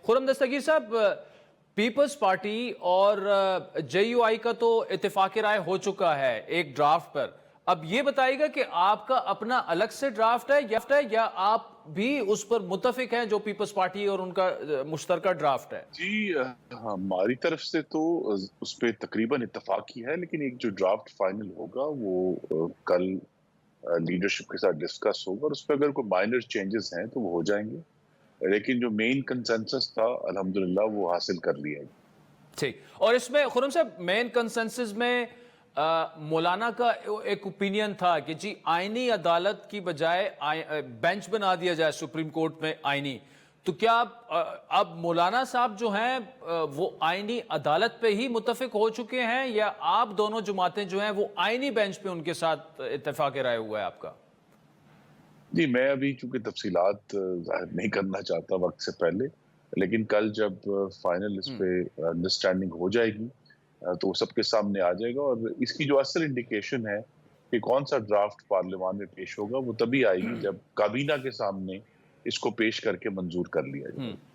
खुर्रम दस्तगीर साहब, peoples party और JUI का तो इत्तेफाक राय हो चुका है एक ड्राफ्ट पर। अब ये बताइएगा कि आपका अपना अलग से ड्राफ्ट है या आप भी उस पर मुत्तफिक हैं जो पीपल्स पार्टी और उनका मुश्तरका ड्राफ्ट है? जी, हमारी तरफ से तो उस पे तकरीबन इत्तेफाक ही है, लेकिन एक जो ड्राफ्ट फाइनल होगा वो कल लीडरशिप के साथ डिस्कस होगा और उस पर अगर कोई माइनर चेंजेस हैं तो वो हो जाएंगे, लेकिन जो मेन कंसेंसस था अल्हम्दुलिल्लाह वो हासिल कर लिया है। ठीक। और इसमें खुर्रम साहब मेन कंसेंसस में मौलाना का एक ओपिनियन था कि जी आईनी अदालत की बजाय बेंच बना दिया जाए सुप्रीम कोर्ट में आईनी। तो क्या अब मौलाना साहब जो हैं वो आईनी अदालत पे ही मुत्तफिक हो चुके हैं या आप दोनों जमातें जो हैं वो आईनी बेंच पे उनके साथ इत्तेफाक राय हुआ है आपका? जी, मैं अभी चूंकि तफसीलात जाहिर नहीं करना चाहता वक्त से पहले, लेकिन कल जब फाइनल इस पे अंडरस्टैंडिंग हो जाएगी तो सबके सामने आ जाएगा और इसकी जो असल इंडिकेशन है कि कौन सा ड्राफ्ट पार्लियामान में पेश होगा वो तभी आएगी जब काबीना के सामने इसको पेश करके मंजूर कर लिया जाएगा।